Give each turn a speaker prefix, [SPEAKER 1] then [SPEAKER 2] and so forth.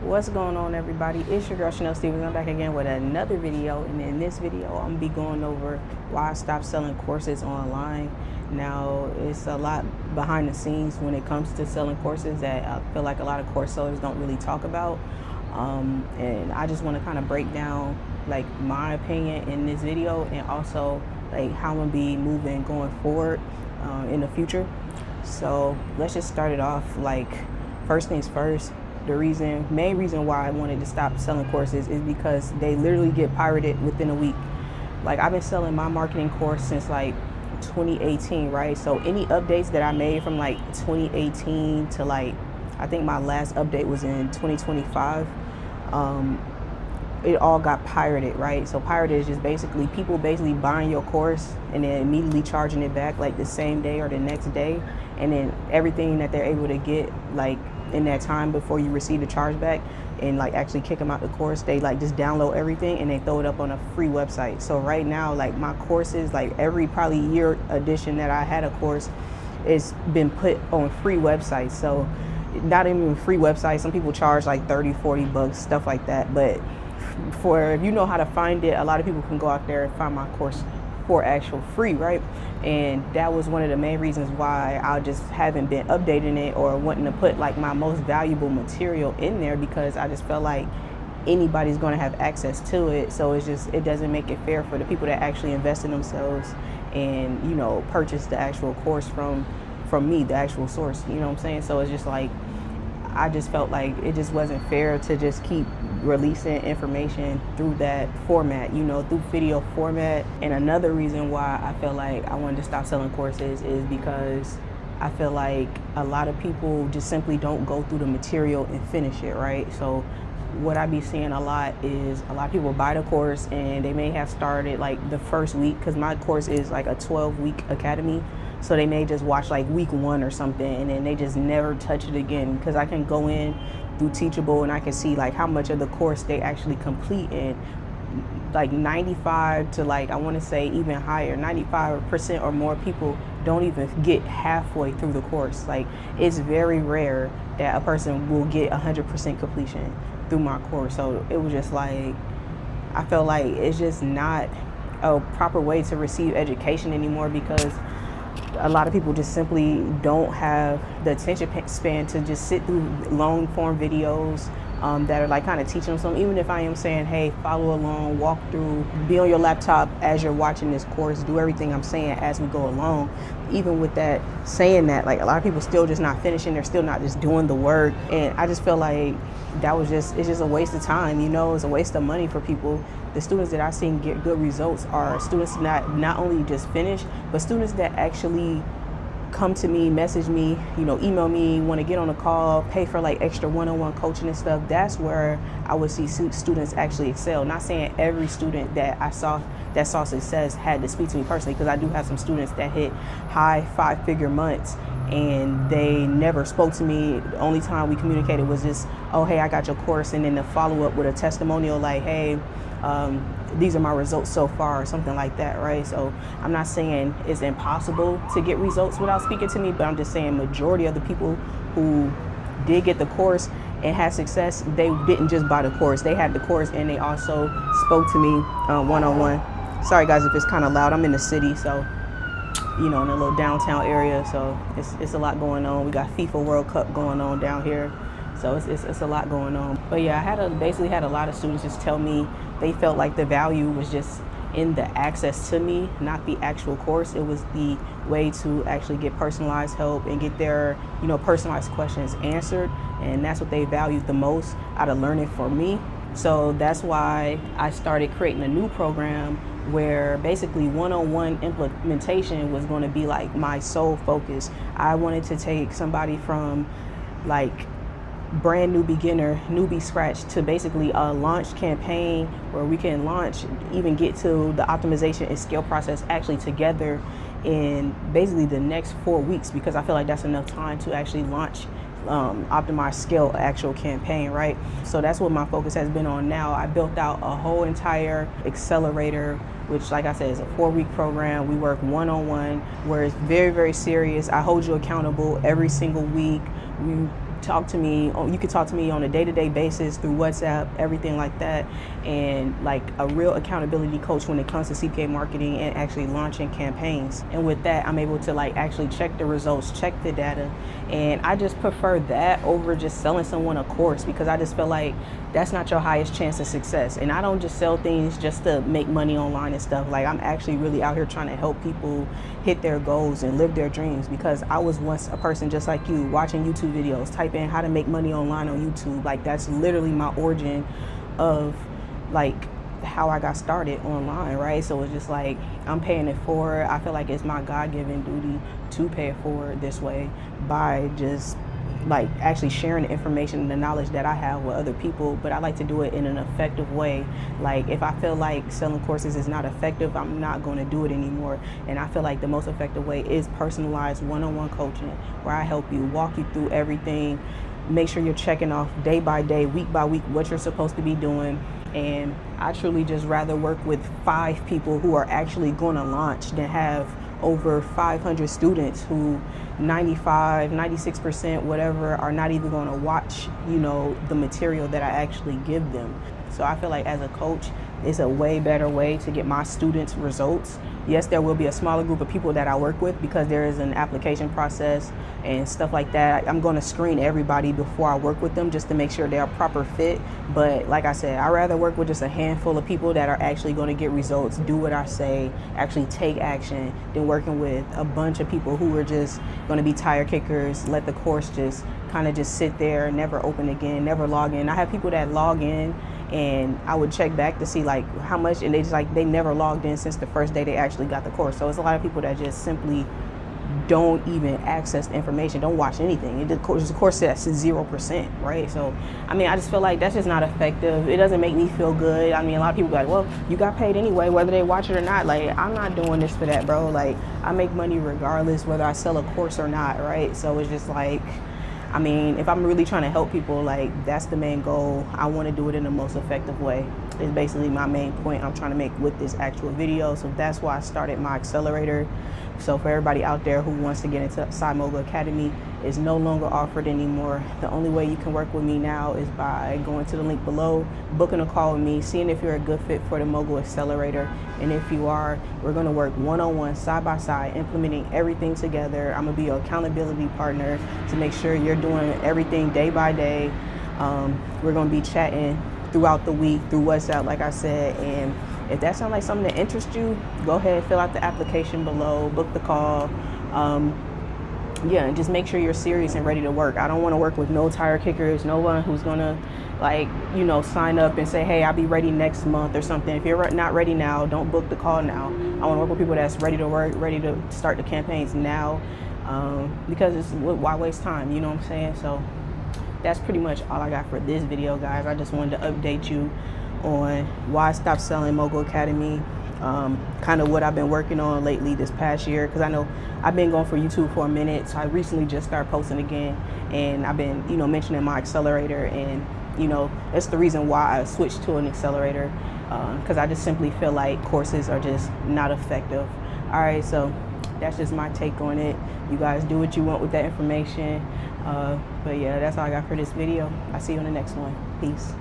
[SPEAKER 1] What's going on, everybody? It's your girl Chanel Stevens. I'm back again with another video, and in this video I'm gonna be going over why I stopped selling courses online. Now, it's a lot behind the scenes when it comes to selling courses that I feel like a lot of course sellers don't really talk about, and I just want to kind of break down like my opinion in this video, and also like how I'm gonna be moving going forward in the future. So let's just start it off. Like, first things first, the main reason why I wanted to stop selling courses is because they literally get pirated within a week. Like, I've been selling my marketing course since like 2018, right? So any updates that I made from like 2018 to like, I think my last update was in 2025, it all got pirated, right? So pirated is just basically people basically buying your course and then immediately charging it back like the same day or the next day, and then everything that they're able to get like in that time before you receive the chargeback and like actually kick them out the course, they like just download everything and they throw it up on a free website. So right now, like, my courses, like every probably year edition that I had a course, it's been put on free websites. So not even free websites, some people charge like 30-40 bucks, stuff like that. But for, if you know how to find it, a lot of people can go out there and find my course for actual free, right? And that was one of the main reasons why I just haven't been updating it or wanting to put like my most valuable material in there, because I just felt like anybody's going to have access to it. So it's just, it doesn't make it fair for the people that actually invest in themselves and, you know, purchase the actual course from me, the actual source, you know what I'm saying? So it's just like, I just felt like it just wasn't fair to just keep releasing information through that format, you know, through video format. And another reason why I felt like I wanted to stop selling courses is because I feel like a lot of people just simply don't go through the material and finish it, right? So what I be seeing a lot is a lot of people buy the course and they may have started like the first week, because my course is like a 12-week academy. So they may just watch like week 1 or something, and then they just never touch it again, because I can go in through Teachable and I can see like how much of the course they actually complete, and like 95 to like, I want to say even higher, 95% or more people don't even get halfway through the course. Like, it's very rare that a person will get 100% completion through my course. So it was just like, I felt like it's just not a proper way to receive education anymore, because a lot of people just simply don't have the attention span to just sit through long form videos that are like kind of teaching them something. Even if I am saying, hey, follow along, walk through, be on your laptop as you're watching this course, do everything I'm saying as we go along. Even with that, saying that, like, a lot of people still just not finishing, they're still not just doing the work. And I just feel like that was just, it's just a waste of time, you know, it's a waste of money for people. The students that I've seen get good results are students that not only just finish, but students that actually come to me, message me, you know, email me, want to get on a call, pay for like extra one-on-one coaching and stuff. That's where I would see students actually excel. Not saying every student that I saw that saw success had to speak to me personally, because I do have some students that hit high 5-figure months and they never spoke to me. The only time we communicated was just, oh, hey, I got your course, and then the follow up with a testimonial like, hey, these are my results so far, or something like that, right? So I'm not saying it's impossible to get results without speaking to me, but I'm just saying majority of the people who did get the course and had success, they didn't just buy the course. They had the course and they also spoke to me one-on-one. Sorry guys if it's kind of loud. I'm in the city, so, you know, in a little downtown area, so it's a lot going on. We got FIFA World Cup going on down here. So it's a lot going on. But yeah, I basically had a lot of students just tell me they felt like the value was just in the access to me, not the actual course. It was the way to actually get personalized help and get their, you know, personalized questions answered. And that's what they valued the most out of learning from me. So that's why I started creating a new program where basically one-on-one implementation was going to be like my sole focus. I wanted to take somebody from like brand new beginner, newbie scratch, to basically a launch campaign where we can launch, even get to the optimization and scale process actually together in basically the next 4 weeks, because I feel like that's enough time to actually launch, optimize, scale actual campaign, right? So that's what my focus has been on now. I built out a whole entire accelerator, which, like I said, is a 4-week program. We work one-on-one, where it's very, very serious. I hold you accountable every single week. We talk to me. You can talk to me on a day-to-day basis through WhatsApp, everything like that, and like a real accountability coach when it comes to CPA marketing and actually launching campaigns. And with that, I'm able to like actually check the results, check the data, and I just prefer that over just selling someone a course, because I just feel like that's not your highest chance of success. And I don't just sell things just to make money online and stuff. Like, I'm actually really out here trying to help people hit their goals and live their dreams, because I was once a person just like you, watching YouTube videos, type in how to make money online on YouTube. Like, that's literally my origin of like how I got started online, right? So it's just like, I'm paying it forward. I feel like it's my God-given duty to pay it forward this way by just like actually sharing the information and the knowledge that I have with other people. But I like to do it in an effective way. Like, if I feel like selling courses is not effective, I'm not going to do it anymore. And I feel like the most effective way is personalized one-on-one coaching, where I help you, walk you through everything, make sure you're checking off day by day, week by week, what you're supposed to be doing. And I truly just rather work with 5 people who are actually going to launch than have over 500 students who 95, 96%, whatever, are not even going to watch, you know, the material that I actually give them. So I feel like as a coach, it's a way better way to get my students results. Yes, there will be a smaller group of people that I work with, because there is an application process and stuff like that. I'm going to screen everybody before I work with them, just to make sure they're a proper fit. But like I said, I'd rather work with just a handful of people that are actually going to get results, do what I say, actually take action, than working with a bunch of people who are just going to be tire kickers, let the course just kind of just sit there, never open again, never log in. I have people that log in and I would check back to see like how much, and they just like, they never logged in since the first day they actually got the course. So it's a lot of people that just simply don't even access the information, don't watch anything. The course that's 0%, right? So, I mean, I just feel like that's just not effective. It doesn't make me feel good. I mean, a lot of people are like, well, you got paid anyway, whether they watch it or not. Like, I'm not doing this for that, bro. Like, I make money regardless whether I sell a course or not, right? So it's just like, I mean, if I'm really trying to help people, like, that's the main goal. I want to do it in the most effective way. It's basically my main point I'm trying to make with this actual video. So that's why I started my accelerator. So for everybody out there who wants to get into Side Mogul Academy, it's no longer offered anymore. The only way you can work with me now is by going to the link below, booking a call with me, seeing if you're a good fit for the Mogul Accelerator. And if you are, we're going to work one-on-one, side by side, implementing everything together. I'm going to be your accountability partner to make sure you're doing everything day by day. We're going to be chatting throughout the week through WhatsApp, like I said. And if that sounds like something that interests you, go ahead, fill out the application below, book the call. Yeah, and just make sure you're serious and ready to work. I don't want to work with no tire kickers, no one who's gonna, like, you know, sign up and say, hey, I'll be ready next month or something. If you're not ready now, don't book the call now. I want to work with people that's ready to work, ready to start the campaigns now, because it's, why waste time, you know what I'm saying? So that's pretty much all I got for this video, guys. I just wanted to update you on why I stopped selling Mogul Academy, kind of what I've been working on lately this past year, because I know I've been going for YouTube for a minute. So I recently just started posting again, and I've been, you know, mentioning my accelerator, and you know, that's the reason why I switched to an accelerator, because I just simply feel like courses are just not effective. All right, so that's just my take on it. You guys do what you want with that information, but yeah, that's all I got for this video. I'll see you on the next one. Peace.